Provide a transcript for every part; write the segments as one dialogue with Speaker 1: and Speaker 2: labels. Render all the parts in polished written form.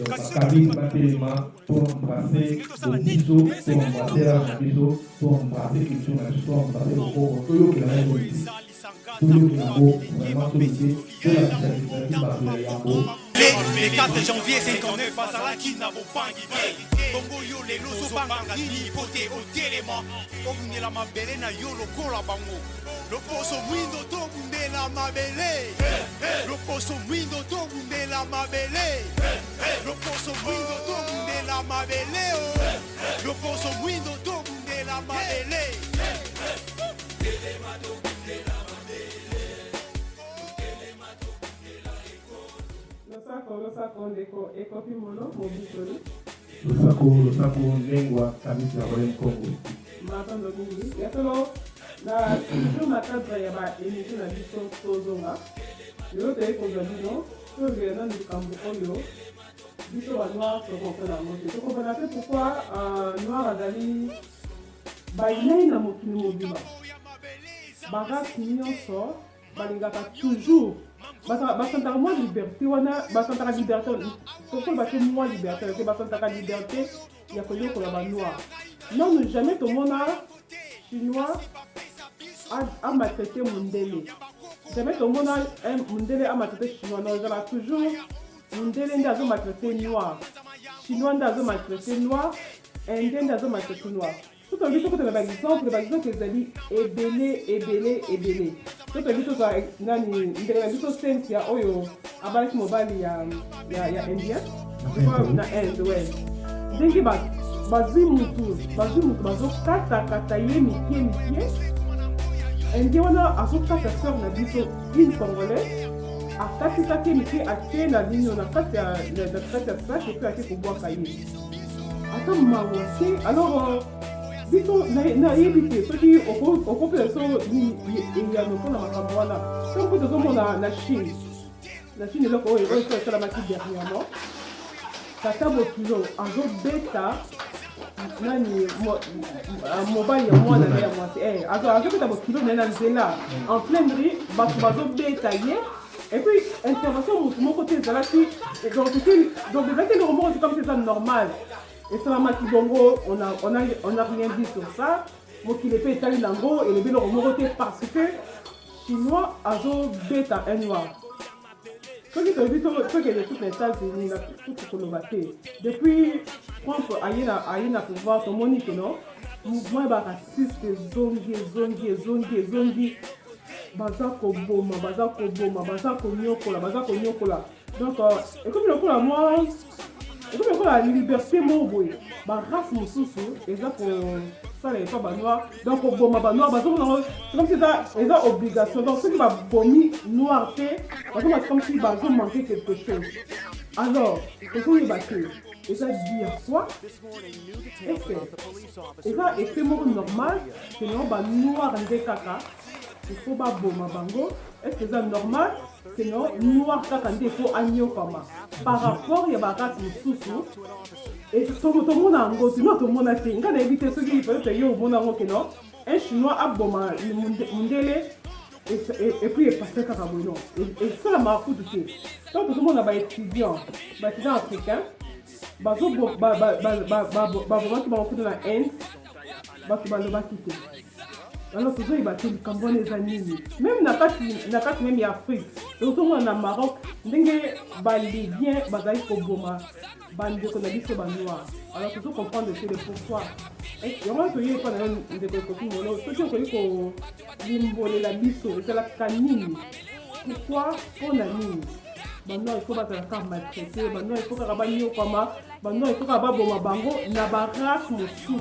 Speaker 1: Donc, Kabine Batelema pour embrasser le biseau, pour embrasser la biseau, pour embrasser quelque chose, pour embrasser le corps, tout le monde tout le monde vraiment sollicité pour la satisfaction de Yambo.
Speaker 2: Le 4 janvier 59 azala kina bopangi bongo yo lelo zobanga nini pote otelema obundela mabele na yo lokola bango loposo mwindo tobundela mabele loposo mwindo tobundela mabele loposo mwindo tobundela mabele loposo mwindo tobundela mabele
Speaker 1: Lusako lengua kabisa ya Kongo.
Speaker 3: Matando mingi. Yasolo na toujours na cadre ya ba émission na biso tozonga. Yo te ko zabino, to gena ni kambo oyo. Biso ba noir to ko na moto. To ko na te pourquoi noir azali ba inai na mokili mobima. Ba race nyonso balingaka toujours basantaka mwa liberté wana basantaka liberté tokoli bate mwa liberté te basantaka liberté ya koyokola banoir nanu jamais tomona chinois amaltraité mondele jamais tomona mondele amaltraité chinois non ezala toujours mondele nde azomaltraité noir chinois nde azomaltraité noir indien nde azomaltraité noir tout en biso kotala baexemple ezali ebele tout en biso nani ndenge na biso Cynthia oyo abalaki mobali ya indien na inde we ndenge bazwi mutu bazokatakata ye mike indien wana azokata sœur na biso une congolaise akatikaki ye mike atie na lino na kati ya sac epe ake kobwaka ye ata mawa te alors biso nayebi te soki okopela so eyano mpona makambo wana so mpo tozomona na chine eloko oyo so esalamaki dernièrement tata bokilo azobeta nani mobali ya mwana na ya mwasi azobeta bokilo naye na nzela en pleine rue bato bazobeta ye et puis intervention motu moko te ezalaki donc ezalaki eloko moko c'est comme c'est ça normal. Et ça m'a dit bongo, on a rien dit sur ça. Moi qui l'ai fait étaler nango et les bélos ont parce que chinois azo bêta un noir. Ce qui est vu que toutes les États-Unis tout ce qu'on a fait depuis Trump aïna pouvoir ton monique non. Mouvement ba raciste zongi bazako boma bazako nyokola. Donc et comme le coup là moi et comme la liberté mobile, ma race moussousou, et ça pour ça les femmes noires, donc au bon ma noir, c'est comme si ça, et ça obligation. Donc ceux qui va vomi noirté, c'est comme si ils ont manqué quelque chose. Alors, il faut y battre. Et ça dit à quoi? Est-ce que et ça est normal que nous va noir en décaca, il faut pas bon ma bango. Est-ce que c'est normal que nous noir kaka il faut agneau comme par rapport il y a ba race moussousou et tout le monde a ngo tout le monde a té ngana éviter ceux qui peuvent payer au monde ngo que non un chinois a boma mundele et puis il passe kaka bono et ça la marque de té donc tout le monde a ba étudiant africain bazo ba qui ba ko na Inde ba ki ba lo ba kité. Alors toujours il battu Cameroun les années même na kati même Afrique surtout moi na Maroc ndenge bali bien bazali ko boma bande ko na biso ba noir alors toujours comprendre le pourquoi et vraiment que il pas na de ko mono surtout ko limbolé la biso c'est la canine pourquoi on a mis maintenant il faut pas faire maltraiter maintenant il faut que rabanyo kama maintenant il faut que boma bango na ba race mosusu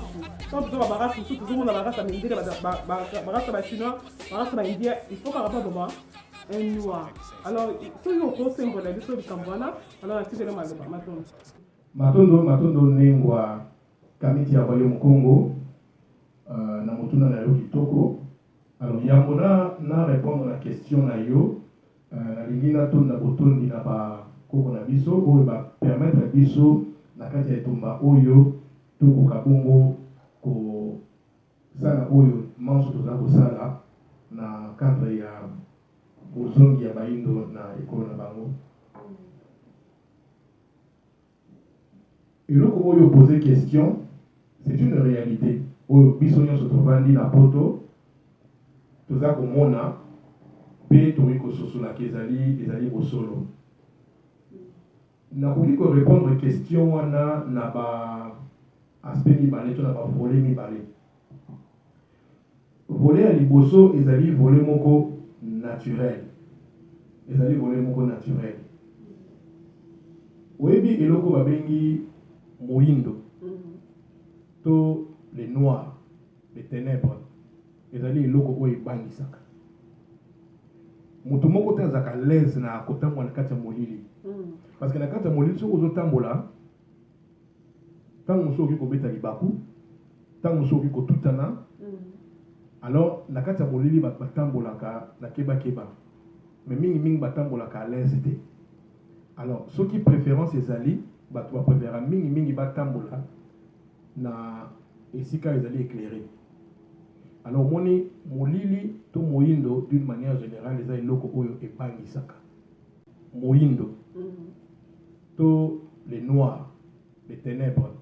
Speaker 3: quand tu vas race mosusu tout le monde a race amindé ba race ba chinois ba race ba indien il faut que boma un noir alors ce yo ko sengo la biso bikambwana alors atike le maloba
Speaker 1: matondo nengwa kamiti ya Royaume Congo na motuna na yo kitoko alors yamona na répondre à la question na yo nalingi natonda botondi na bakoko na biso oyo bapermettre biso na kati ya etumba oyo tokoka bongo kosala oyo manso toza kosala na cadre ya bozongi ya baindo na ekolo na bango. Et là, comment vous posez question, c'est une réalité. Au bisogno se trouve na poto, tout ça comme on a, pe to iko soso la ezali au solo. Na koki ko répondre question wana na ba aspect mibale to na ba volet mibale. Volet à liboso ezali volet moko naturel. Ezali volet moko naturel. Oyebi eloko babengi moindo. To les noirs, les ténèbres. Ezali eloko oyo ebangisaka. Moto moko te azaka l'aise na kotambola na kati ya molili. Parce que na kati ya molili soki ozotambola, ntango mosusu okoki kobeta libaku, ntango mosusu okoki kotutana, alors na kati ya molili bato batambolaka na keba-keba. Mais mingi batambolaka à l'aise te. Alors soki préférence ezali, bato bapréféra mingi batambola na esika ezali éclairé. Alors moni molili to moindo d'une manière générale eza eloko oyo ebangisaka. Moindo to les noirs, les ténèbres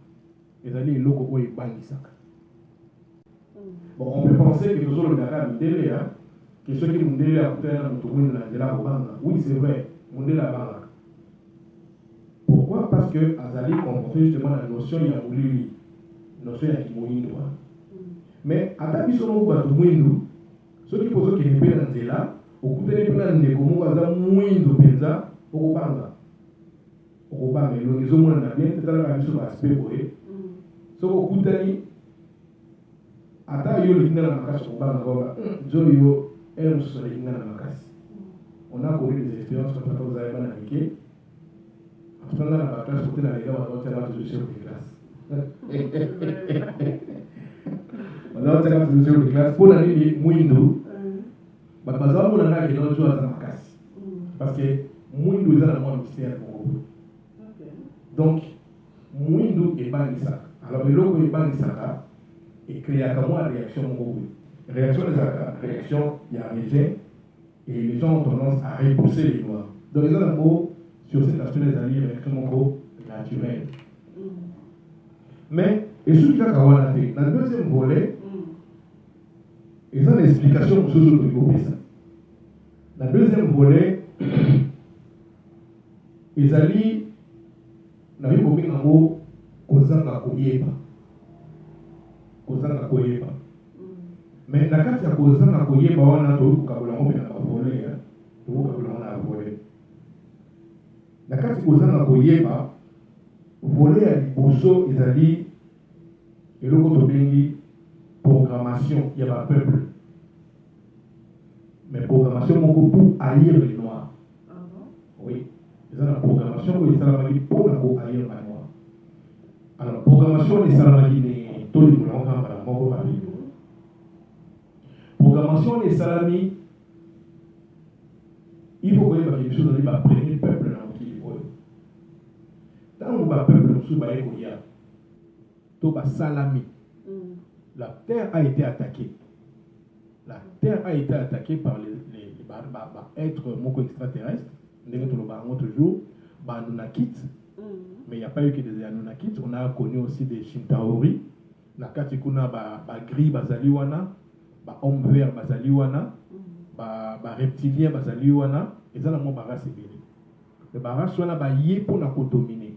Speaker 1: ezali eloko oyo ebangisaka. Bon, on peut penser que nous avons le Mindele, que ceux qui Mindele a fait la oui, c'est vrai, Mindele a banga. Pourquoi? Parce que Azali confronté justement la notion de Moulili, notion de Kimoindo. Mais à ta vision, on va Moindo, ceux qui posent qu'ils ne peuvent pas là, au coup de l'épée, comme on va Moindo Penza, au Banga. Au Banga, ils ont bien, c'est la vision aspect pour eux. So au coup de ata yo le na makasi kubanga kwa joyo ero sole na makasi. On a connu des expériences quand on a été navigué. On a la classe côté la gars on a été sur les classes. On a été sur les classes pour aller muindo. Ba baza mo na ke no joa za makasi. Parce que muindo est dans le mystère pour vous. Donc muindo est banisa. Alors le logo est banisa. Et créer à moi la réaction réaction des réactions, il y a rejet et les gens ont tendance à repousser les noirs. Donc les autres mots sur cet aspect des alliés réaction naturelle. Mais et ce qui a dans le deuxième volet, ils ont l'explication sur ce que vous ça. Dans le deuxième volet, ils allaient dans le combien de mots kozanga koyeba. Kozanga koyeba. Mais na kati ya kozanga koyeba wana to kabula ngombe na volé to kabula na volé. Na kati kozanga koyeba volé ya liboso ezali eloko to bengi programmation ya ba peuple. Mais programmation moko pour haïr les noirs. Oui, c'est la programmation où ils travaillent pour la haïr les noirs. Alors programmation les salariés programmation des salami, il faut que les choses arrivent à premier peuple dans le dans le peuple nous salami. La terre a été attaquée. La terre a été attaquée par les êtres moko extraterrestres. Toujours, Anunnakis. Mais il n'y a pas eu que des Anunnakis. On a connu aussi des Shintaori. Na kati kuna ba gris bazali wana, ba homme vert bazali wana, ba reptilien bazali wana, ezala mo barasi bele. Le barasi wana ba yé pour na kodominer.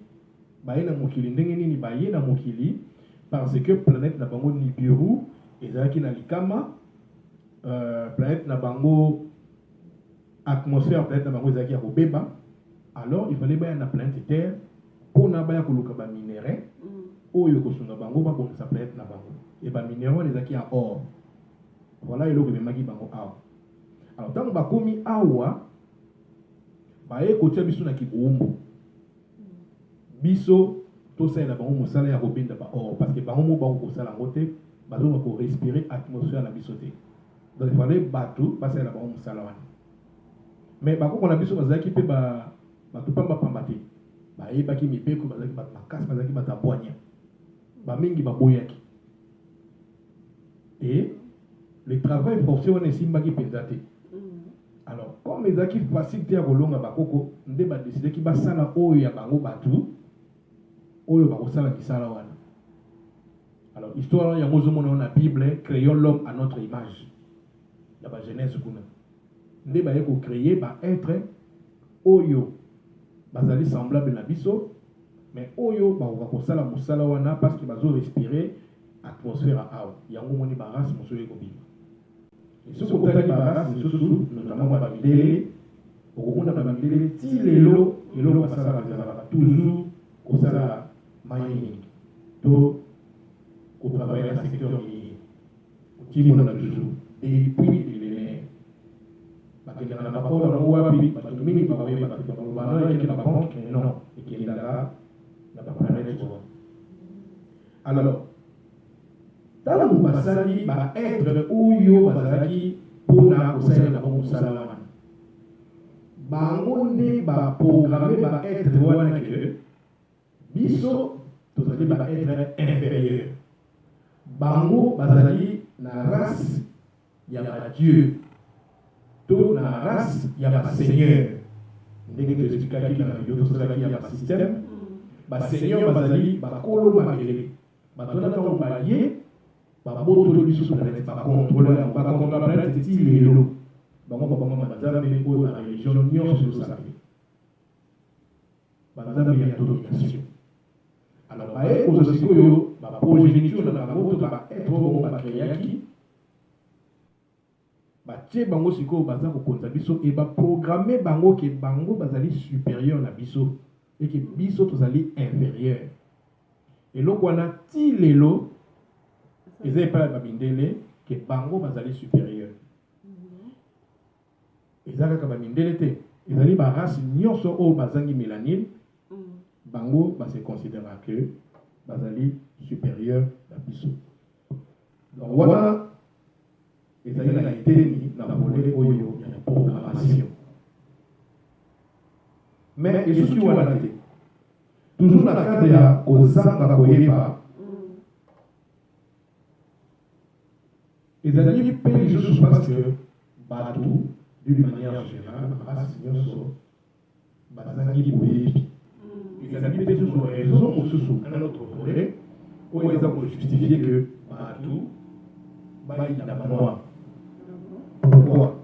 Speaker 1: Ba yé na mokili ndenge nini ba yé na mokili parce que planète na bango Nibiru ezalaki na likama, planète na bango atmosphère planète na bango ezalaki ya kobeba. Alors il fallait ba na planète Terre pour na ba ya koluka ba minéraux. Oyo kosunga bango ba bon ça peut être na bango et ba minéraux les aki à or. Voilà eloko bemaki bango awa. Alors tant ba komi awa ba e kotia biso na kibombo. Biso to ça na bango mosala ya kobenda ba or parce que bango mo ba ko sala ngote ba zo ko respirer atmosphère na biso te. Donc il fallait bateau passer na bango mosala wana. Mais ba ko na biso bazaki pe ba to pamba pambate. Ba e baki mipeko bazaki ba makasi bazaki ba tabwanya. Bamingi baboyaki. Et le travail forcé on est simbaki pendate. Alors comme les aki facilité à kolonga bakoko nde ba décider ki ba sala oyo ya bango batu oyo bakosala misala wana. Alors histoire yango ozomona na Bible, créons l'homme à notre image. Ya ba Genèse kuna. Nde baye ko créer ba être oyo bazali semblable na biso, mais oyo bakosala musala wana parce que bazo respirer atmosphère à awa. Yango moni ba race mosoyo ko bima. Et ce qu'on t'a dit ba race mosoyo, notamment ba bidele, okomona ba bidele ti lelo basala toujours kosala mining. To ko travailler dans le secteur qui mona toujours. Et puis bakendaka na bakolo nango wapi bato mingi bakoyeba te balobana eke na banque non ekendaka na baplanete wana. Alors ntango basali baêtre oyo bazalaki mpona kosalela bango mosala wana, bango nde baprogramme baêtre wana ke biso tozali baêtre inférieur, bango bazali na race ya badieu to na race ya baseigneur. Ndenge tozikaki na video tozalaki ya basystème baseigneur bazali bakolo mabele batona ntango baye babotoli lisusu planète bakontrola planète ti lelo bango babanga banzambe oyo na religion nyonso tozali banzambe ya domination. Alors baye kozo sikoyo baprogéniture na bango to baêtre bongo bakreaki batie bango sikoyo baza kokonza biso e baprogramme bango ke bango bazali supérieur na biso et ke biso tozali inférieur. Eloko wana ti lelo eza epai ya bamindele ke bango bazali supérieur. Eza kaka bamindele te, ezali barace nyonso oyo bazangi mélanine, bango base considéra que bazali supérieur na biso. Donc wana ezali na eteni na volet oyo ya programmation. Mais esuki wana te, toujours na cadre ya kozanga koyeba, ezali mpe lisusu parce que bato d'une manière générale basi nyonso bazangi boyebi. Ezali mpe lisusu raison mosusu na notre volet oyo eza kojustifier que bato bayina banoir. Pourquoi?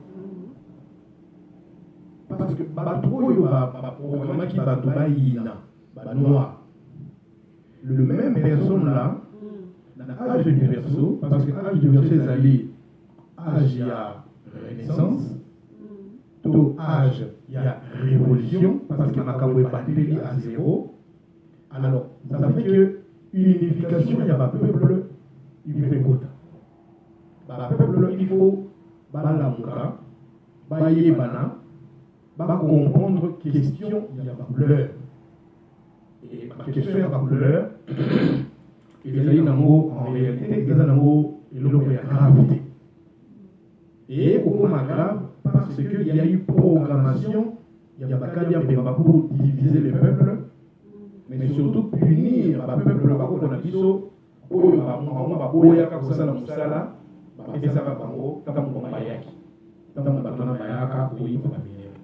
Speaker 1: Parce que bato oyo baprogramaki bato bayina banoir, le même personne là na âge universel, parce que âge universel ezali âge ya renaissance to âge ya révolution, parce que makambo ebandeli à zéro. Alors ça fait que unification ya bapeuple il fait kota bapeuple il faut balamuka bayebana comprendre question ya bacouleur et question ya bacouleur ezali nango en réalité eza nango eloko ya gravité et kokoma grave parce que il y a eu programmation ya bakali ya mbemba pour diviser le peuple, mais surtout punir bapeuple bakokona biso oyo bango baboyaka kosala mosala bapesaka bango ntango bayaki ntango batona bayaka koyiba baminere.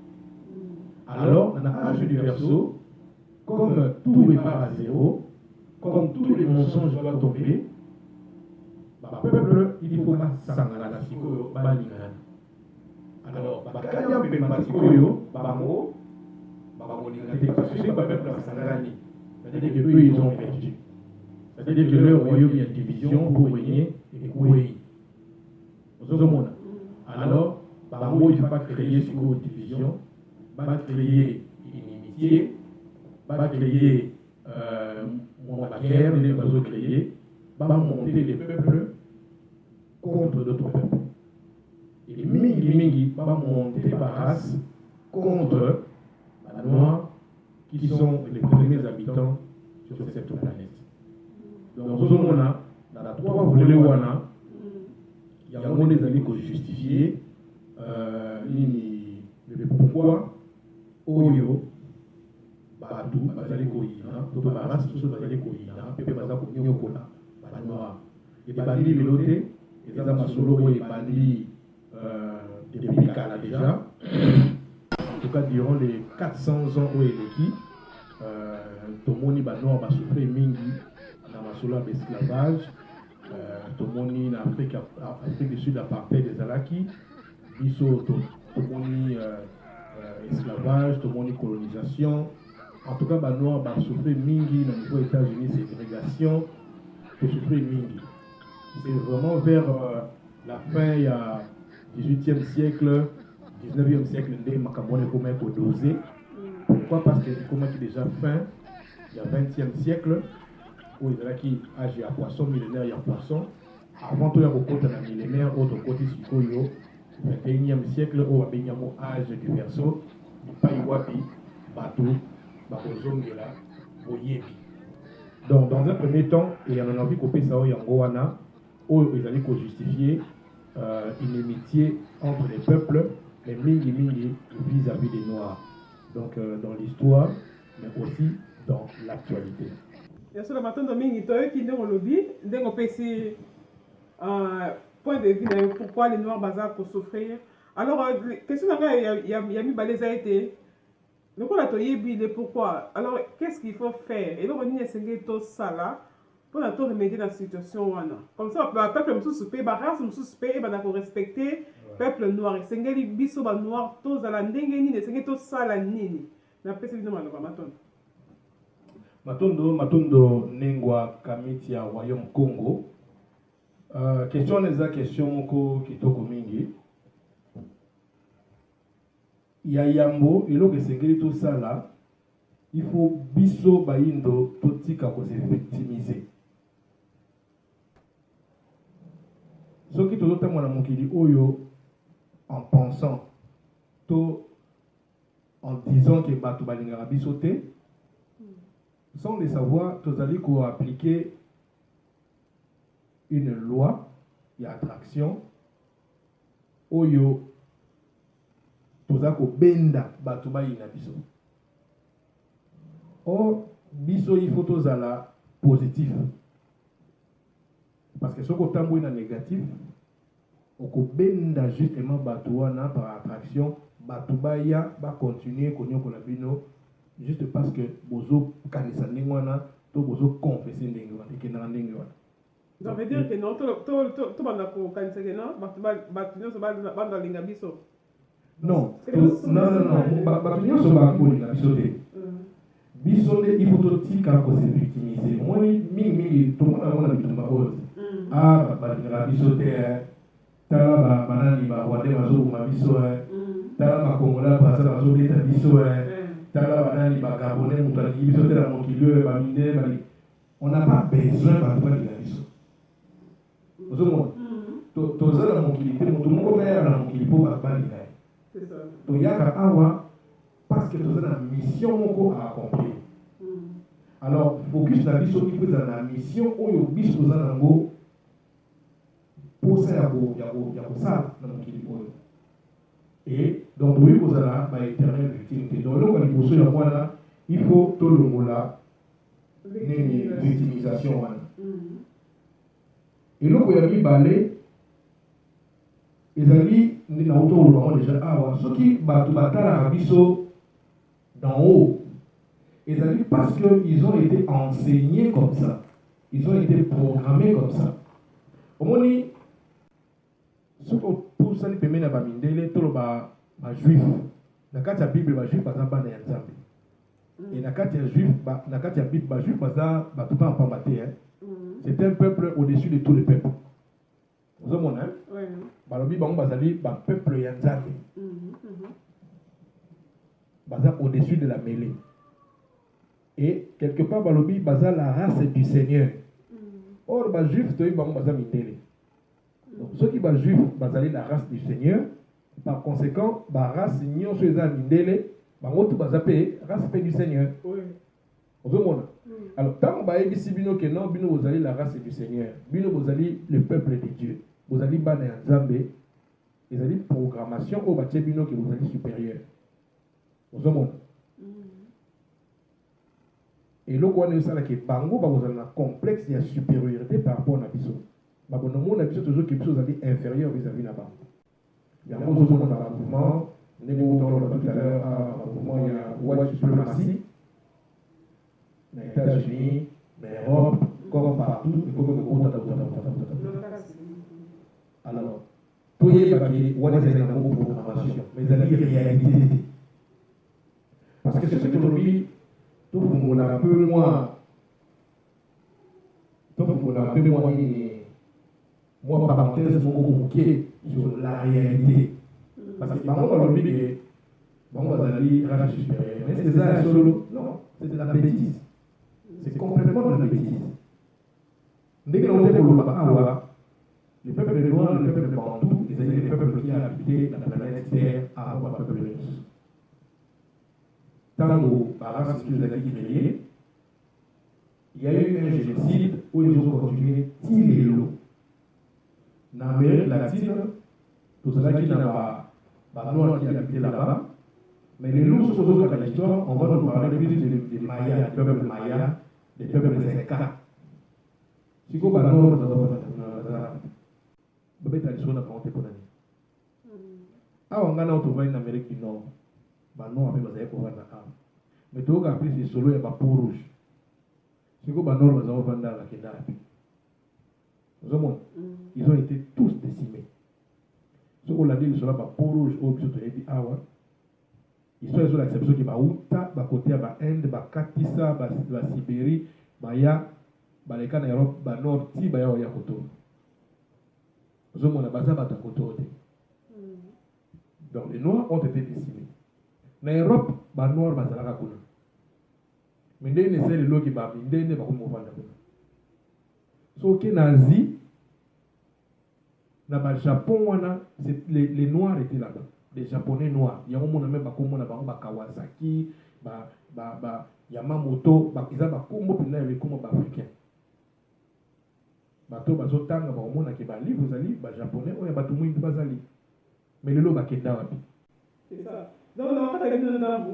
Speaker 1: Alors na âge du verseau, comme tout repart à zéro, comme tous les mensonges doivent tomber, peuple il faut basangana sikoyo balingana. Alors bakali ya mbemba sikoyo bango bakolingana te parce que c'est pas peuple basangani, c'est-à-dire que eux ils ont perdu. C'est-à-dire que leur royaume il y a division pour régner et courir. Alors, bango il ne faut pas créer sikoyo division, pas créer inimitié, pas créer la guerre, mais pas créer, pas monter les peuples contre d'autres peuples. Et mingi, pas monter la race contre la noire qui sont les premiers habitants sur cette planète. Donc, dans la trois volets, il y a un monde des amis qui justifier le pourquoi oyo batu bazali koyina to barasi tout bazali koyina pepe baza konyokola banoir ebandi lelo te eza masolo oyo ebandi depuis kala déjà en tout cas durant les 400 ans oyo eleki tomoni banoir basouffre mingi na masolo ya esclavage. Tomoni na Afrique du Sud apartheid ezalaki biso tomoni esclavage, tomoni colonisation. En tout cas banoir basouffre mingi na niveau États-Unis ségrégation, tosouffre mingi. C'est vraiment vers la fin il y a 18e siècle, 19e siècle nde makambo wana ekoma kodose. Pourquoi? Parce que ekoma ki déjà fin il y a 20e siècle où ezalaki âge ya poisson, millénaire ya poisson. Avant tout ya kokota na millénaire autre côté sikoyo 21e siècle où babengi yango âge du verseau epai wapi bato bakozongela boyebi. Donc dans un premier temps il y a envie kopesa oyo yango wana oyo ezali ko justifier une amitié entre les peuples, mais mingi vis-à-vis des Noirs. Donc dans l'histoire, mais aussi dans l'actualité.
Speaker 3: Bien sûr, maintenant, mingi toi qui n'est au lobby, d'un PC point de vue pourquoi les Noirs bazar pour souffrir. Alors question il y a mis balais a été. Donc on a toyebi pourquoi. Alors qu'est-ce qu'il faut faire? Et donc on y a essayé tout ça là. Pour remédier dans la situation. Comme ça, le peuple est la race est respecter le peuple noir. Et c'est un biso noir, tous à la ndengeni, c'est tous ça la nini. Na pesa bino maloba
Speaker 1: matondo nengwa kamiti ya Royaume Congo. Question les question ko kitoko mingi. Ya yambo eloko esengeli tout ça là. Il faut biso baindo totika ko se victimiser. Ceux qui ont témoin dans mon kili oyo en pensant tout en disant que batu balingara bisoté sans le savoir tous allez qu'on appliquer une loi et attraction oyo tous ako benda batu balinga biso. Or biso il faut tous ala positif. Parce que ce qu'on tamboui dans négatif, on peut justement batouana par attraction, batubaya va continuer konyo konabino juste parce que bozo kanisa ndengwana to bozo confesser ndengwana et que na ndengwana.
Speaker 3: Ça veut dire que non to banda ko kanisa que non batunyo so banda linga biso.
Speaker 1: Non, batunyo so ba ko linga biso te. Biso il faut to tika ko se victimiser. Moi mingi to mona bitumba ozi. Balingaka biso te tala banani bawande bazoboma biso tala bakongola baza bazobeta biso tala banani bagabone moto alingi biso te na mokili oyo baminde bali on n'a pas besoin bato balinga biso ozomona toza na mokili te moto moko kaya na mokili mpo balinga ye toyaka awa parce que toza na mission moko a accomplir. Alors focus na biso ki eza na mission oyo biso toza nango pour ça il y a ça dans mon kili oyo. Et donc oui vous allez ba éternel victime. Donc le quoi il faut ya mwana il faut tout le monde là victimisation wana. Et le quoi ya mibale ezali ndi na auto lo déjà awa soki batu batala biso d'en haut. Ezali parce que ils ont été enseignés comme ça. Ils ont été programmés comme ça. Omoni ce pour ça permet na bamindele to ba juif na kati ya bible ba juif baza bana ya nzambe et na kati ya juif na kati ya bible ba juif baza batu pa pambate c'est un peuple au-dessus de tous les peuples. Vous avez hein oui balobi bango bazali ba peuple ya nzambe baza au-dessus de la mêlée et quelque part balobi baza la race du Seigneur. Or ba juif to bango baza mindele. Donc, ceux qui sont juifs, basali la race du Seigneur. Par conséquent, la race nyon soeza mindele, bangotu bazape race du Seigneur. Oui. Alors, tant que vous bino que non, bino vous allez la race du Seigneur. Bino vous allez le peuple de Dieu. Vous allez bana nzambe. Vous allez programmation au bâti bino que vous allez supérieur. Vous avez et là, on est ça là que bango vous avez un complexe de supériorité par rapport à biso. Mais bon, nous avons toujours quelque chose d'inférieur vis-à-vis là-bas. Il y a un mouvement, tout à l'heure, un mouvement, il y a white supremacy. les États-Unis, l'Europe, comme partout, il faut que vous alors, pour y aller, on a des programmations, mais il y a des réalités. Parce que c'est aujourd'hui, tout le monde a un peu moins. Tout le monde a un peu moins. Moi, parenthèse, mon bouquet sur la réalité. Parce que, on va l'oublier. On va aller à la supérieure. Mais c'est ça, solo. Non, c'est de la bêtise. C'est complètement de la bêtise. Dès que l'on est pour le Bahawa, les peuples noirs, les peuples bantous, les peuples qui ont habité la planète Terre avant le peuple russe. Tant que la race qui nous a créé, il y a eu un génocide où ils ont continué à tirer l'eau. Dans l'Amérique latine, tout cela qui n'a pas noir qui habitait là-bas, mais les loups sont toujours dans l'histoire, on va nous parler plus des Mayas, des peuples Mayas, des peuples Incas. Si vous avez un on a trouvé en Amérique du Nord. Non, mais tu as appris ces solos et pas peau rouge. Si vous avez un Nord, vous avez ils ont été tous décimés. Ce qu'on a dit, cela pas peau rouge, au plus de Awa. Ils sont sur l'exception qui va Outa, va côté à Inde, va Katissa, va Sibérie, va Ya, va les Cannes Europe, va Nord, si va Ya Koto. Nous avons basé à Koto. Donc les Noirs ont été décimés. En Europe, les Noirs va Salaka Kuna. Mais ils ne savent pas qui va, ils ne savent pas comment on va. So que Nazi, dans le Japon, les Noirs étaient là-bas. Les Japonais noirs. Il y a un monde même qui Kawasaki, Yamamoto, ils ont Kombo puis là il y a comme africain. Bato bazo tanga ba omona ke ba livre zali ba japonais oya bato mwindu bazali. Mais le lo ba kenda wapi.
Speaker 3: C'est ça. Donc on va regarder dans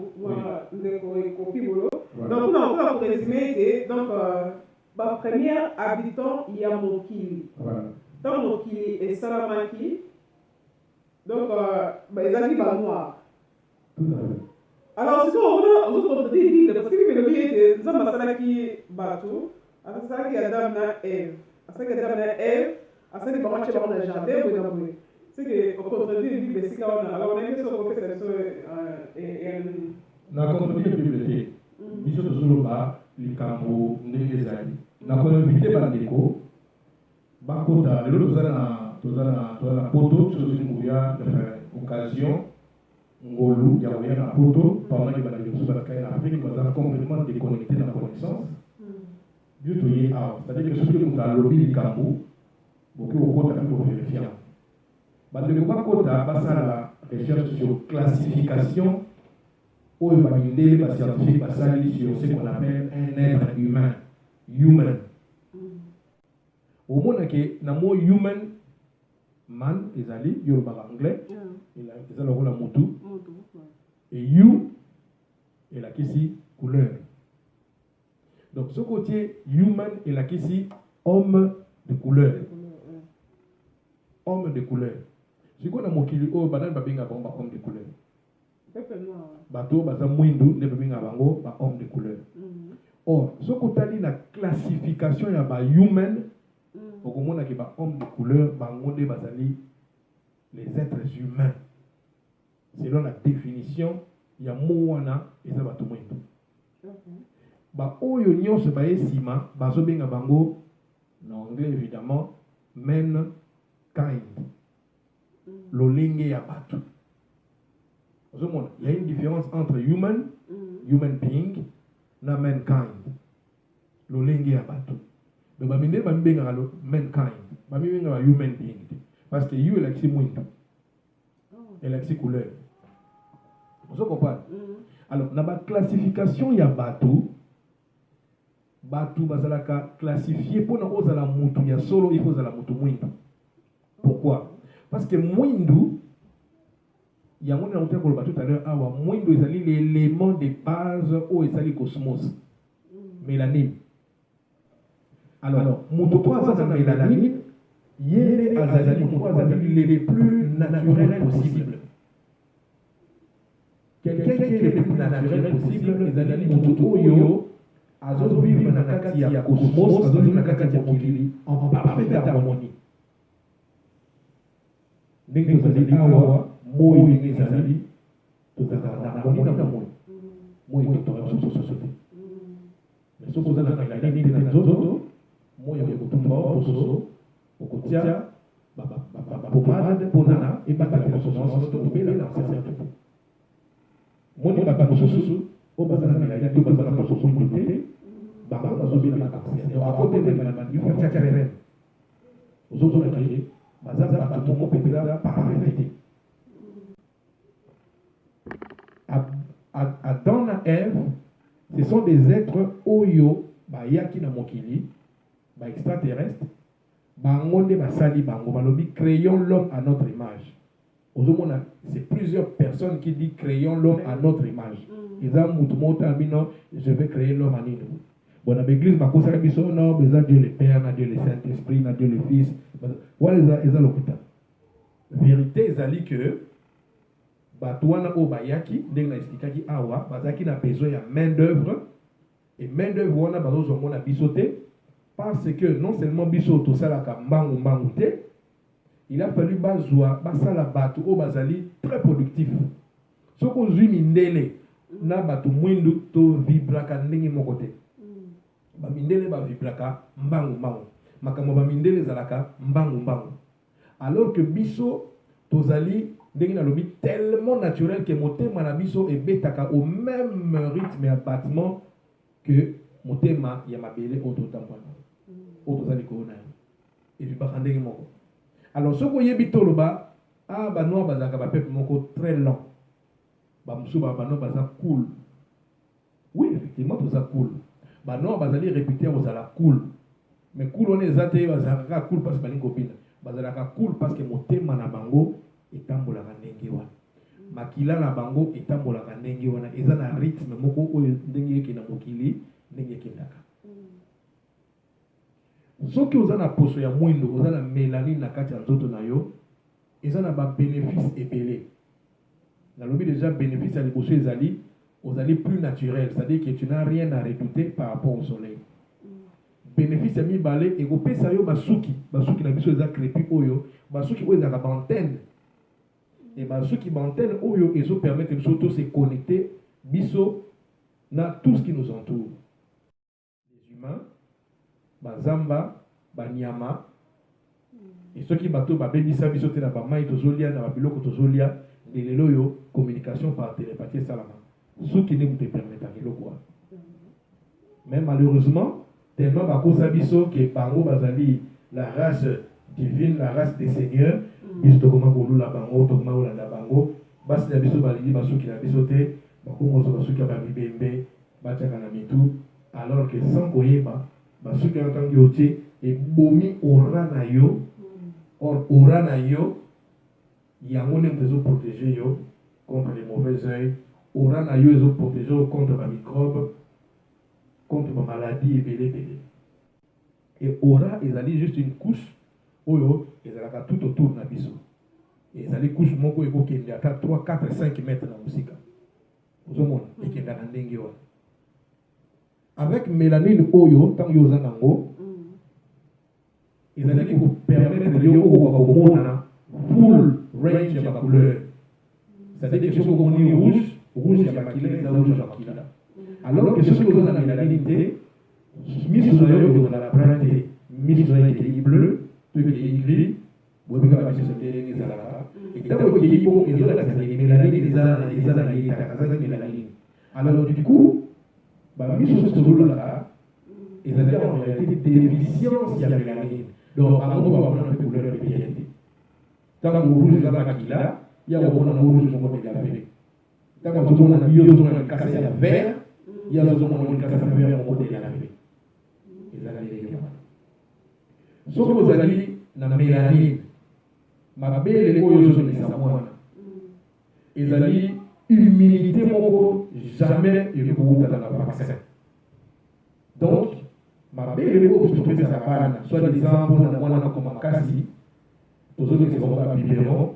Speaker 3: le copie bolo. Donc pour résumer donc ba premier habitant il y a Mokili. Voilà. Dans Mokili et Salamaki. Donc, ils ont dit noir. Alors, c'est on autres dit, parce que le billet de Zamasalaki Batou, à ça qui a donné Eve, à ça qui a donné Eve, à ça qui a marché dans le jardin, c'est que, au contraire, il dit que c'est quand on a, alors on a une question pour que c'est et
Speaker 1: na contredit bibliothèque. Biso toujours ba likambo ndenge zali. Na ko invité ba ndeko ba kota le tozana poto sur une occasion ngolu ya oya na poto pendant que bana biso ba kai na Afrique ba complètement déconnecté dans la connaissance. Du tout y a, c'est-à-dire que ce que nous avons lobby likambo beaucoup au kota pour vérifier. Ba de ba kota ba la recherche sur classification ou évaluer les scientifiques sur ce qu'on appelle un être humain, human. Au monde que na mot human man ezali yoruba anglais ezali le rôle mutu et you est la kisi couleur. Donc ce côté human est la kisi homme de couleur. Homme de couleur. Si on a mokili o banan babinga bomba homme de couleur. Bato baza mwindu ne babinga bango ba homme de couleur. Or ce côté la classification ya ba human au monde qui va homme de couleur, bangonde bazali les êtres humains. Selon la définition, il y a moana et ça va tout le monde. Ba oyo nyonso ba esima bazo benga bango en anglais évidemment mankind. Lolenge ya batu. Il y a une différence entre human being na mankind. Lolenge ya batu. Donc, je vais mankind, je vais human being. Parce que you est la mwindu. Elle est la couleur. Vous comprenez? Alors, dans la classification, il y a Batou. Batou, bazalaka classifié pour nous la mutu. Il y a solo, il faut la mutu mwindu. Pourquoi? Parce que mwindu, il y a un monde qui a tout à l'heure, mwindu est l'élément de base où est le cosmos. Mélanine. Alors, Moutoutoua dans la mélanine, il y a les plus naturels possibles. Quelqu'un qui est le plus naturel possible, les analyses Moutoutoua,
Speaker 4: azovivre na kati ya cosmos, azovivre na kati ya mokili en parfaite harmonie. Ndenge tozali awa moi ndenge ezali tozalaka na harmonie na moi etotoka mosusu te. Mais soki oza na melanine te na nzoto moi ekotumba pososo okotia bapomade mpona ebatela consonance to tobela cancer te. Moni bato mosusu oyo baza na melanine to baza na pososo mwindu te bango bazobela cancer. Donc akote ifatiaka rene ozozonaka ye baza bato moko mpepela parfait te. Adam na Ève, ce sont des êtres oyo bayaki na mokili ba extraterrestre bango nde basali bango balobi créons l'homme à notre image. Ozomona c'est plusieurs personnes qui disent créons l'homme à notre image. Eza mutu moko abino je vais créer l'homme à nino. Bon na l'église bakosaka biso non beza Dieu le Père, na Dieu le Saint-Esprit, na Dieu le Fils. Wala eza lokuta. Vérité ezali que bato wana oyo bayaki ndenge na expliquaki awa bazalaki na besoin ya main d'œuvre et main d'œuvre wana bazozongo na biso te parce que non seulement biso tosalaka mbangu te, il a fallu bazwa basala bato oyo bazali très productif. Soki ozwi mindele na bato mwindu to vibraka ndenge moko te. Bamindele bavibraka mbangu makambo bamindele ezalaka mbangu alors que biso tozali ndenge nalobi tellement naturel que motema na biso ebetaka au même rythme ya battement que motema ya mabele oyo totambola oyo tozali koona evibaka ndenge moko. Alors soki oyebi toloba banoir bazalaka bapeple moko très lent, bamosusu banoir baza cool. Oui effectivement toza cool, banoir bazali répété kozala cool, mais cool wana eza te bazalaka cool parce que balingi kobina, bazalaka cool parce que motema na bango etambolaka ndenge wana, makila na bango etambolaka ndenge wana, eza na rythme moko oyo ndenge ekenda mokili ndenge ekendaka. Soki oza na poso ya mwindo, oza na mélanine na kati ya nzoto na yo, eza na babénéfice ebele. Nalobi déjà bénéfice ya liboso ezali ozali plus naturel, c'est-à-dire que tu n'as rien à redouter par rapport au soleil. Bénéfice ya mibale ekopesa yo basuki na biso eza crépi oyo basuki oyo ezalaka baantenne. Et basuki baantenne oyo ezo permettre biso to se connecter biso na tout ce qui nous entoure. Les humains, bazamba, banyama, et ceux qui bateau babebisa biso te na bamai tozolia na babiloko tozolia de lelo yo communication par télépathie salama. Ce qui ne vous permet pas de quoi. Mais malheureusement, tellement bakosa biso que bango bazali la race divine, la race des seigneurs, biso to koma ko lula bango to koma olanda bango, basi na biso balidi basuki na biso te, bakongo so basuki ba bibembe, bachaka na mitu, alors que sans koyeba basuki entangi otie et bomi ora na yo, or ora na yo yango ne bezo protéger yo contre les mauvais œils. Aura na yo ezo protéger contre les microbes, contre les maladies et belé. Et aura ezali juste une couche oyo ezalaka tout autour na biso. Et ezali couche moko ekokende ata 3, 4, 5 mètres na musika. Ozomona ekenda na ndenge wana. Avec mélanine oyo tant yo za nango ezali ko permettre yo komona full range ya couleur. C'est-à-dire que ce qu'on dit rouge il y a makila et rouge makila. Alors que ce que vous avez la ligne, mis sur la brande, mis sur la bleu, tout est gris, vous avez la mission de l'État. Et d'abord, il y a beaucoup de mélanine. Alors du coup, mis sur ce rouge-là, ils avaient en réalité des déficiences de mélanine. Donc, par exemple, on va avoir une couleur de piété. Tant que rouge est la makila, il y a un rouge qui est la vérité. Quand on a eu un cassé à vert, il y a un cassé à vert au côté de la vie. Ce que vous avez dans la mélanine, ma belle est aux yeux de Samoana. Ils ont humilité, jamais ils ne dans la vaccin. Donc, ma belle est aux yeux de Samoana, soit disant, on a comme un cassis, aux autres qui sont pas biberon.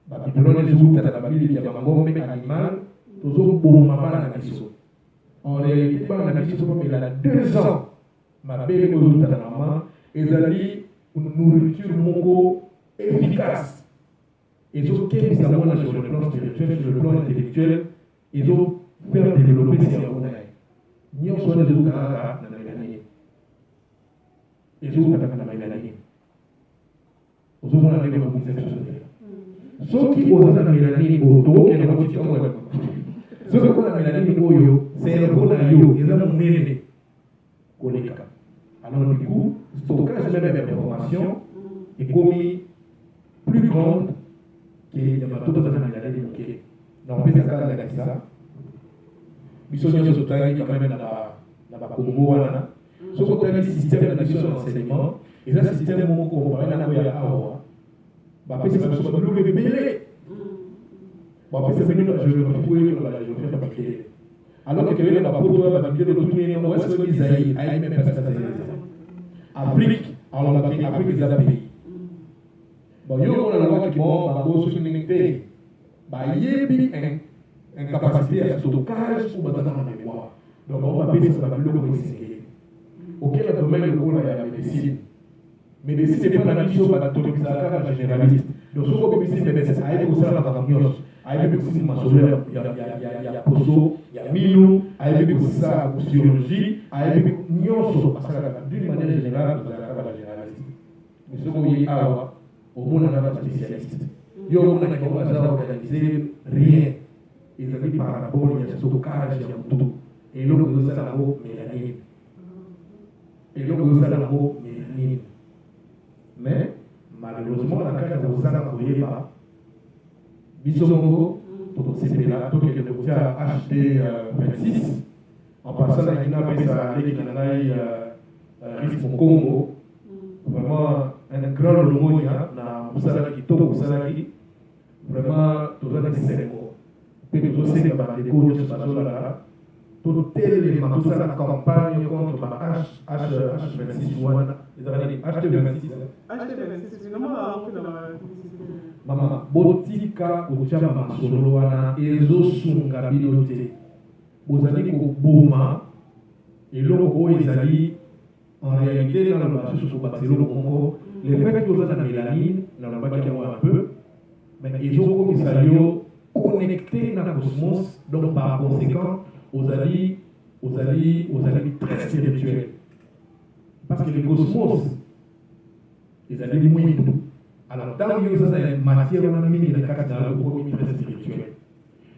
Speaker 4: Babylone les outils de la Bible qui a un animal, tous au bon moment na biso. en réalité, on a dit qu'il a 2 ans, ma belle maman, et ça dit une nourriture mongo efficace. Ils ont qu'est sur le plan spirituel, sur le plan intellectuel, ils ont fait développer ces hormones. Ni on soit des autres à la mélanine. Ils ont attaqué la mélanine. Aux autres, on a des mobilisations. Ceux qui osent la mélanine au dos, et la motivation web. Ceux qui ont la mélanine au yo, c'est un bon ayo, ils ont mêlé. Alors, du coup, le stockage même d'informations est commis plus grande que les bateaux de la mélanine. Donc, on peut faire ça. Biso nyonso totangi quand même na bakongo wana soko totangi système na biso d'enseignement eza système moko bana koya awa bapesi biso babiloko ebele bapesi bino na géographie oyo na géographie ya bakele alors que toyeli na bapoto ya babile totuni no est-ce que Isaïe ayi même pas ça Afrique alors la Afrique eza pays bon yo on a loi qui bon bango soki ndenge te bayebi incapacité à stockage ou dans la mémoire. Donc on va baisser ça le côté. Auquel domaine le rôle de la médecine. Médecine c'est pas la chose à la généraliste. Donc ce qu'on médecine c'est ça aide aussi la camions, aide aussi ma solaire, il y a poso, il y a mino, aide aussi ça la chirurgie, aide nyonso parce que d'une manière générale la généraliste. Mais ce qu'on dit au monde on a pas spécialiste. Yo on a qui va organiser rien. Ils avaient dit par rapport au stockage et tout. Et là, vous avez la mélanine. Et là, vous avez la mélanine. Mais, malheureusement, la carte de vous avez pas. Bisongo, c'était là, tout que vous avez acheté 26. En passant à l'INAPES à l'Ekinanaï, risque au Congo. Vraiment, un grand logo, il y a un salari, tout au salari. Vraiment, tout ça, c'est que vous savez que les cours de là, tout élément, tout ça, la campagne contre H26 ou HT26.
Speaker 3: HT26, comment
Speaker 4: Maman, botika uchama masolo wana ezosunga bilote. Bozali ko boma eloko oyo ezali en réalité dans le basu sur Barcelone Congo, les faits que vous avez dans la mélanine, dans le bac un peu, mais ils ont comme ça connecté dans le cosmos, donc par conséquent, aux alliés très spirituels. Parce que le cosmos, les alliés moins nous. Alors, dans le cosmos, il y a une matière, on a mis les cartes dans le côté très spirituel.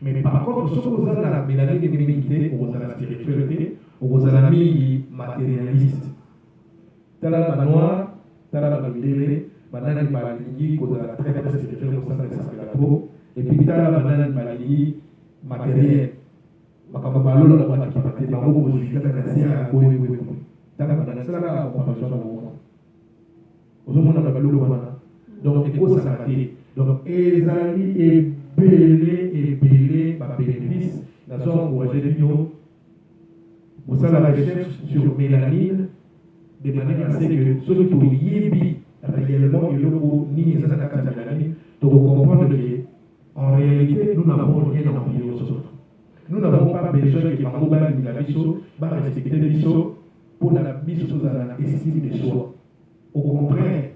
Speaker 4: Mais par contre, ce que vous avez dans la mélanine de l'humanité, vous avez la spiritualité, vous avez mis matérialiste. Dans la noire, dans la militaire, banane balingi ko la très très spirituelle au sein de sa peau et puis dans la banane balingi matériel makamba balolo la watu kipate bango ko zikata kasi ya ko dans la banane ça la comparaison au ozomona na balolo wana donc eko ça raté donc ezali ebele ba bénéfice na son encourager de nous pour ça la recherche sur mélanine de manière à ce que ceux qui yebi réellement il y ni les attaques de la ligne donc comprendre que en réalité nous n'avons rien envie aux autres. Nous n'avons pas besoin que Mangoba ni la biso va respecter les biso pour la biso dans la estime de soi. Au contraire,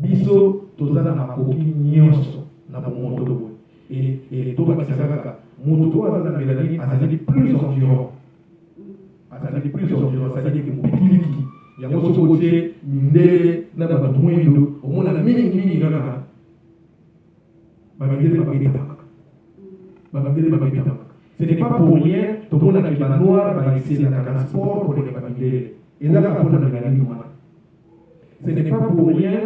Speaker 4: biso tozana na koki nyonso na moto et to ba kisaka moto wa na mélanine azali plus endurant. Azali plus endurant, c'est-à-dire que mopikiliki yango sokote mindele na bato mwindo omona na mingi kaka babangele babetaka ce n'est pas pour rien tomona na ba noir ba excellent na transport pour les babangele ezaka pona na mélanine wana ce n'est pas pour rien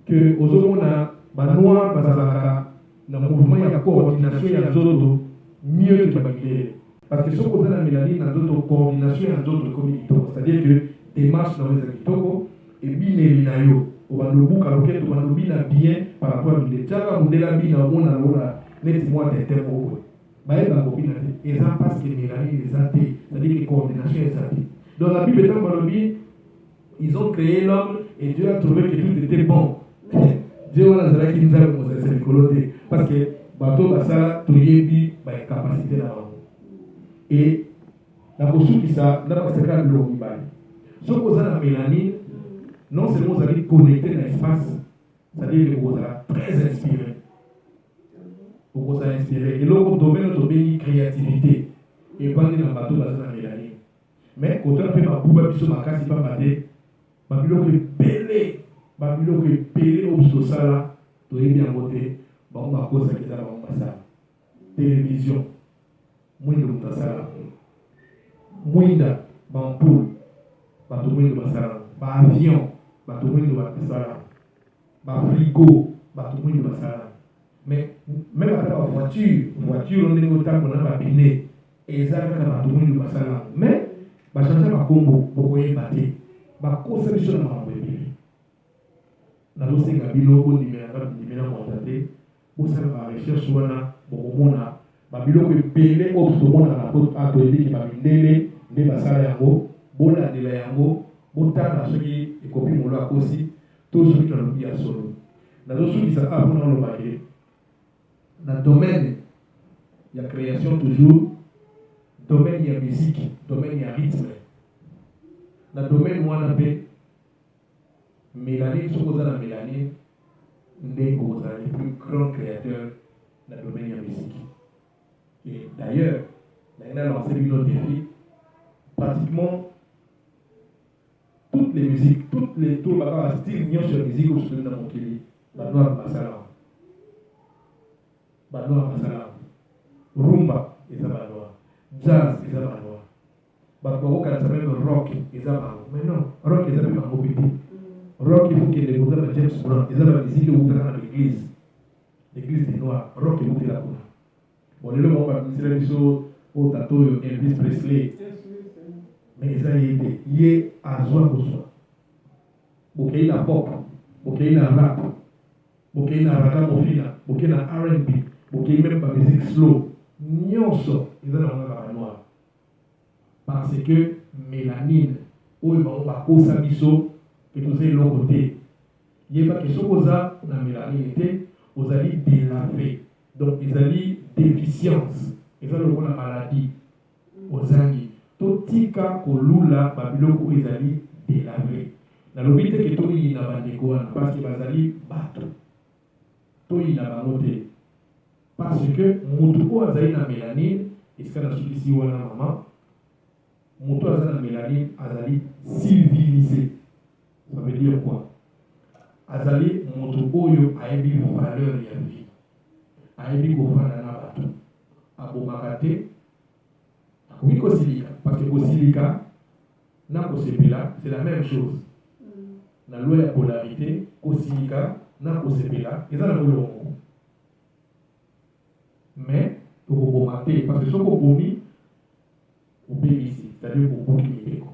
Speaker 4: que ozomona ba noir bazalaka na mouvement ya coordination ya nzoto mieux que babangele parce que soko na mélanine na nzoto coordination ya nzoto communauté, c'est-à-dire que démarche dans les kitoko et bineli na yo obalobuka loketo balobina bien par rapport à l'État mondela bina ona lora net moi d'intermo baeba kopina et ça parce que mélanine les athées c'est-à-dire que coordination est athée dans la Bible étant balobi ils ont créé l'homme et Dieu a trouvé que tout était bon Dieu a la qui nous a montré cette colonne parce que bateau basa toyebi ba capacité là et na kosukisa na baseka biloko mibale soki oza na mélanine non seulement ozali connecté na espace c'est-à-dire que ozala très inspiré okozala inspiré eloko domaine tobengi créativité ebandi na bato baza na mélanine mais kotala mpe babuba biso makasi pamba te babiloko ebele oyo biso tosala toyebi yango te bango bakosaki eza na bango basala télévision mwindo moto asala mwinda bampoule bato mwindo basala baavion bato mwindo basala bafrigo bato mwindo basala mais même ata bavoiture ndenge otambola na bapine eza kaka bato mwindo basala mais bachange bakombo bokoyeba te bakosa biso na makambo ebele nazosenga bino bondimela monta te bosala barecherche wana bokomona babiloko ebele oyo tomonaka na toyebiki bamindele nde basala yango bolandela yango botala soki ekopi molo akosi to soki nalobi ya solo nazosukisa mpona oloba ke na domaine ya création toujours domaine ya musique domaine ya rythme na domaine wana mpe mélanine soki oza na mélanine nde okozala le plus grand créateur na domaine ya musique. Et d'ailleurs on a lancé une défi pratiquement toutes les musiques tout le style nyonso ya musique oyo tozali na mokili banoir basala rumba eza banoir jazz eza banoir bato bakokanisa meme rock eza bango mais non rock eza mpe bango mpe te rock ekokende koza ba James Brown eza bamusike eutaka na l'église des noirs rock eutela kuna bon lelo bango bamisela biso oyo tata oyo Elvis Presley mais eza ye te ye azwa kozwa bokei na pop bokei na rap bokei na ragamuffin bokei na R&B bokei meme bamusike slow nyonso eza na bango kaka noir parce que mélanine oyo bango bakosa biso ke toza eloko te yebaki soki oza na mélanine te ozali délavé donc ezali déficience eza lokola maladie ozangi totika kolula babiloko oyo ezali délavé nalobi te ke toyina bandeko wana parce que bazali bato toyina bango te parce que motu oyo azali na mélanine esika nasukisi wana mama motu aza na mélanine azali civilisé. Ça veut dire quoi? Azali moto oyo ayebi valeur ya vie. Ayebi kovanda na bato. Abomaka te. Oui kosilika. Parce que kosilika na kosepela c'est la même chose. Na loi ya polarité kosilika na kosepela eza na molongo. Mais tokoboma te parce que soko bomi obéisi, c'est-à-dire koboki mibeko.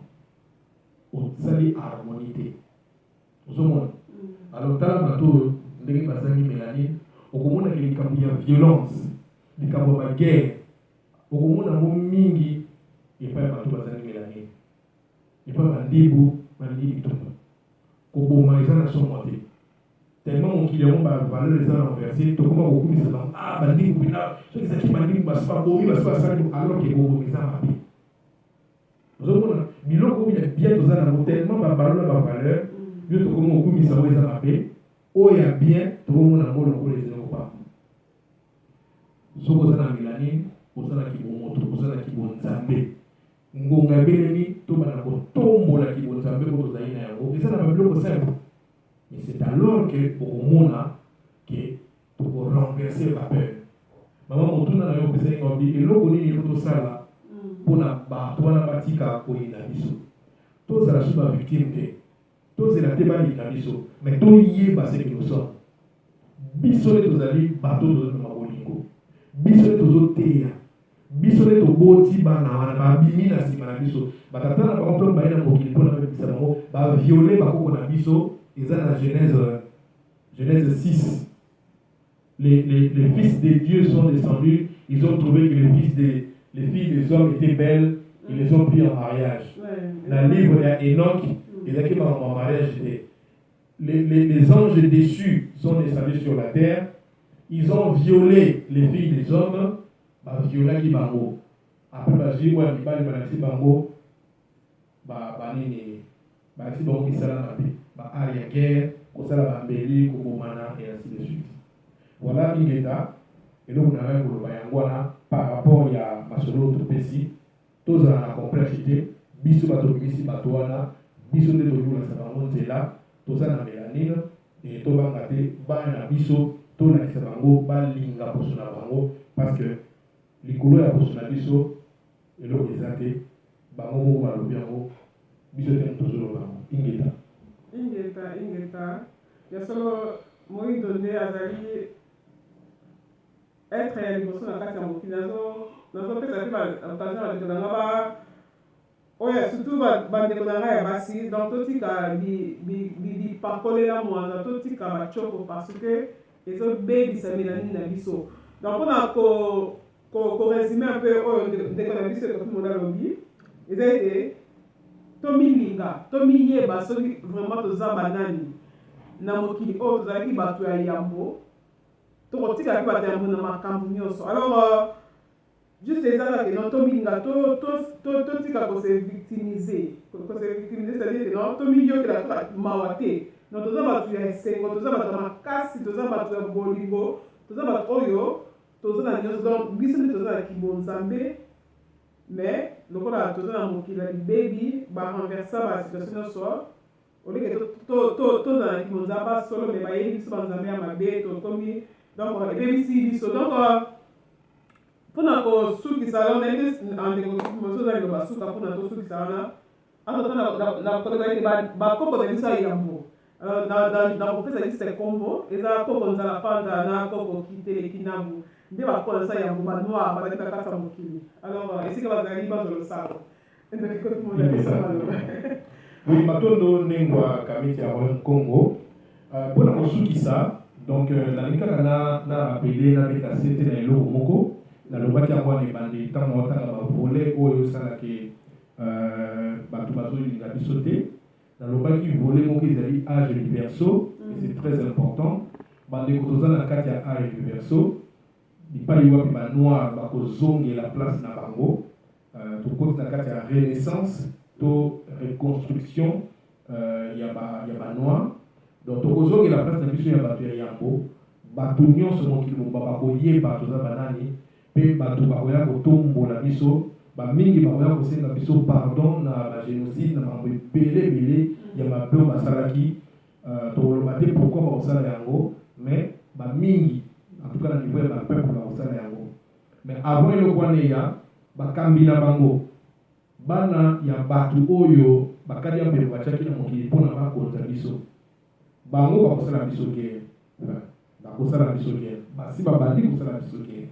Speaker 4: Osali harmonie. Alors tala bato ndenge bazangi mélanine okomona ke likambo ya violence likambo ya guerre okomona ngo mingi epai bato bazangi mélanine epai bandibu bitumba koboma eza na somo te tellement mokili yango bavaleur eza renversé tokoma kokumisa bango bandibu bina soki ezaki bandibu basi babomi basi basali alors ke bobomi eza mabe ozomona biloko oyo ya bien toza nango tellement babalona bavaleur yo tokoma okumisa oyo eza mabe oyo ya bien tokomona yango lokola ezaloko pa soki oza na mélanine ozalaki bomoto ozalaki bonzambe ngonga ebelemi tobanda kotombola kibonzambe po tozali na yango eza na babiloko simple mais c'est alors que okomona ke tokorenverse vapeur mama motuna na yo pesani ngobi eloko nini po tosala mpona bato wana batika koyina biso tozala so bavictime te tozela te balinga biso mais toyeba ce que nous sommes biso nde tozali bato tozotoma bolingo biso nde tozoteya biso nde toboti bana wana babimi na nsima na biso batata na bango mpe baye na mokili mpona bebisa bango baviole bakoko na biso eza na Genèse 6 les fils de Dieu sont descendus ils ont trouvé que les filles des hommes étaient belles ils les ont pris en mariage dans le livre d'Enoch ils ont pris en mariage les anges déçus sont descendus sur la terre ils ont violé les filles des hommes violé qui bango après bazwi oyo mibali balakisi bango banini balakisi bango misala mabe baart ya guerre kosala bambeli kobomana et ainsi de suite. Voilà ingeta eloko na ngai koloba yango wana par rapport ya masolo topesi tozala na complexité biso bato bimisi bato wana biso nde tokolakisa bango nzela toza na mélanine et tobanga te bana na biso tolakisa bango balinga poso na bango parce que likolo ya poso na biso eloko eza te bango moko balobi yango biso te tozoloba yango
Speaker 3: ingeta ya solo moyindo nde azali être ya liboso na kati ya mokili nazopesa mpe occasion bandeko na nga oyo surtout bandeko na ngai ya basi donc totika bipakolela mwanza totika bacoko parce que ezobebisa mélanine na biso donc mpona koresume un peu oyo ndeko na biso ekoki monda alobi eza ete tomilinga tomiyeba soki vraiment toza banani na mokili oyo tozalaki bato ya yambo tokotikaki bato ya yambo na makambo nyonso alors juste ezalaka ke non tomilinga totika kose victimiser c'est-à-dire que non tomiyokela toka mawa te non toza bato ya esengo toza bato ya makasi toza bato ya bolingo toza bato oyo toza na nyonso donc biso nde toza na kibonzambe mais lokola toza na mokili ya libebi barenversa basituation nyonso oleke toza na kibonza basolo me bayebi biso banzambe ya mabe tokomi donc ebebisi biso donc mpona kosukisa wana ndeko liloba suka mpona tosukisa wana akotana ete bakoko na biso ya yambo nakopesa liste kombo eza koko nzala panda na koko kitele kinambu nde bakonasa yango banoir bazali na kati ya mokili alors esika bazali bazolosalo
Speaker 4: oui matondo nengwa kamiti ya royaume congo mpona kosukisa donc nalingi kaka na rapele nabeta sete na eloko moko nalobaki yango wana ebandi ntango otanga bavole oyo esalaki bato bazolinga biso te nalobaki vole moko ezali age universo et c'est très important bandeko toza na kati ya age universo bipai wapi banoir bakozongela place na bango tokoti na kati ya renaissance to reconstruction ya banoir donc tokozongela place na biso ya bato ya yambo bato nyonso mokili mobimba bakoyeba toza banani mpe bato bakoya kotombola biso bamingi bakoya kosenga biso pardon na bagénocide na mambo ebele ya mabe basalaki tokoloba te pourquoi bakosala yango mais bamingi en tout cas na niveau ya bapeuple bakosala yango mais avant eloko wana eya bakambi na bango bana ya bato oyo bakadi ya mbelo batiaki na mokili mpona bakonza biso bango bakosala biso guerre bakosala biso guerre basi babandi kosala biso guerre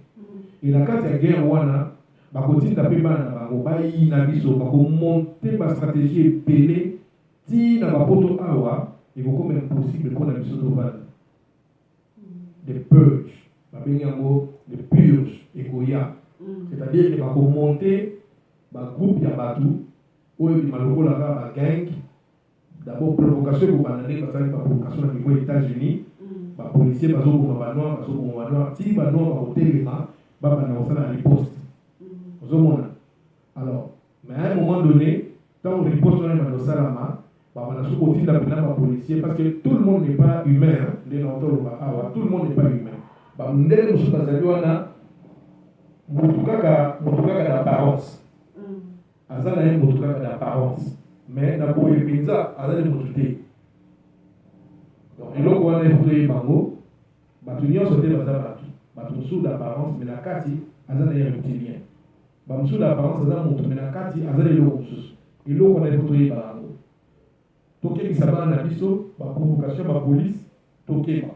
Speaker 4: et na kati ya guerre wana bakotinda mpe bana na bango bayina biso bakomonte bastratégie ebele ntina bapoto awa ekokoma impossible mpona biso tovanda de purge babengi yango de purge ekoya c'est-à-dire ke bakomonte bagroupe ya bato oyo bima lokola kaka bagang d'abord provocation ekobanda nde basalaki baprovocation na niveau états-unis bapolisier bazoboma banoir ti banoir bakotelema babanda kosala riposte ozomona alors mais à un moment donné ntango riposte wana ebanda kosalama babanda soki kotinda mpena bapolisier parce que tout le monde n'est pas humain nde na otoloba awa tout le monde n'est pas humain bandele mosusu bazali wana motu kaka d'apparence aza na ye motu kaka d'apparence mais na boye mpenza azali motu te donc eloko wana efotoye bango bato nyonso te baza bato mosusu d'apparence mais na kati aza na ye reptilien bamosusu d'apparence aza motu mais na kati aza na eloko mosusu eloko wana efotoye bango tokebisa bana na biso baprovocation bapolice tokeba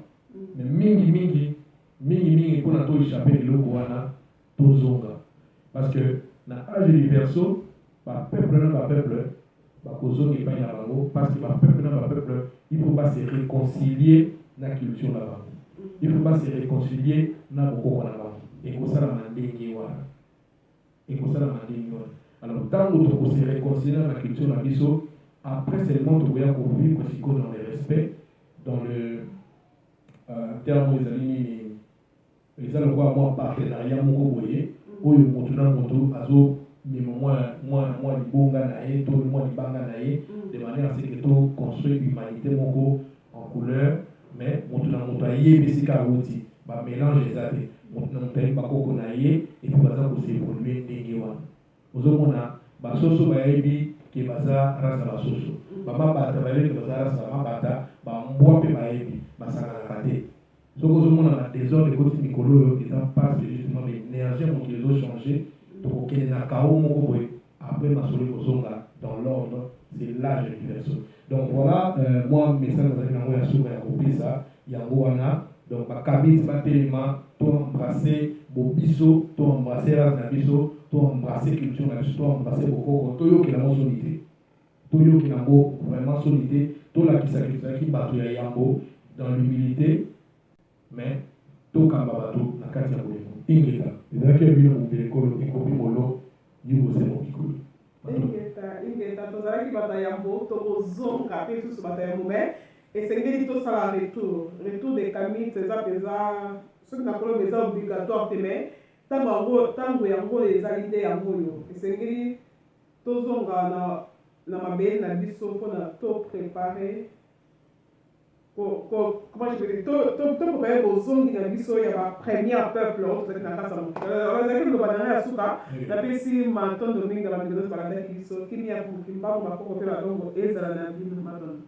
Speaker 4: mais mingi mpona toéchappe eloko wana tozonga parce que na age universo bapeuple na bapeuple bakozonga epai na bango parce que bapeuple na bapeuple il faut pas se réconcilier na culture na bango il faut pas se réconcilier na bokoko na bango ekosalama ndenge wana alors ntango tokose réconcilier na culture na biso après seulement tokoya kovivre sikoyo dans le respect dans le terme ezali nini eza lokola mwa partenariat moko boye oyo motu na motu azo mema mwa libonga na ye to mwa libanga na ye de manière à ce que to construire humanité moko en couleur mais motu na motu ayebi esika awuti bamélange eza te motu na motu ayebi bakoko na ye epuis baza kosevolue ndenge wana ozomona basoso bayebi ke baza race ya basoso bamabata bayebi ke baza race ya mabata bambwa mpe bayebi basanganaka te soki ozomona badésordre ekoti mikolo oyo eza mpasi justement baénergie mokili ezochange tokokende na kao moko boye après masolo ekozonga dans l'ordre c'est l'âge universel donc voilà moi message nazali nango ya suka ya kopesa yango wana donc bakamiti batelema to embrasser bobiso to embrasser race na biso to embrasser culture na biso to embrasser bokoko toyokela mo soni te toyokela yango vraiment soni te tolakisa ezalaki bato ya yango dans l'humilité mais tokamba bato na kati ya bolingo ingeta ezalaki ebino mobile ekolo ekobi molo yibose mokikolo
Speaker 3: ingeta tozalaki bato ya yambo tokozonga mpe susu bato ya yambo mais esengeli tosala retour de camite eza mpenza soki nakoloba eza obligatoire te mais ntango yango ezali nde yango oyo esengeli tozonga na mabele na biso mpona toprépare comment je veux dire topréparer bozongi na biso ya bapremière peuple oyo tozali na kati ya mokili ezalaki liloba na ngai ya suka napesi matondo mingi ya bandeko nyonso balandaki biso kimia mbango bakoko mpe badongo ezala na bino matondo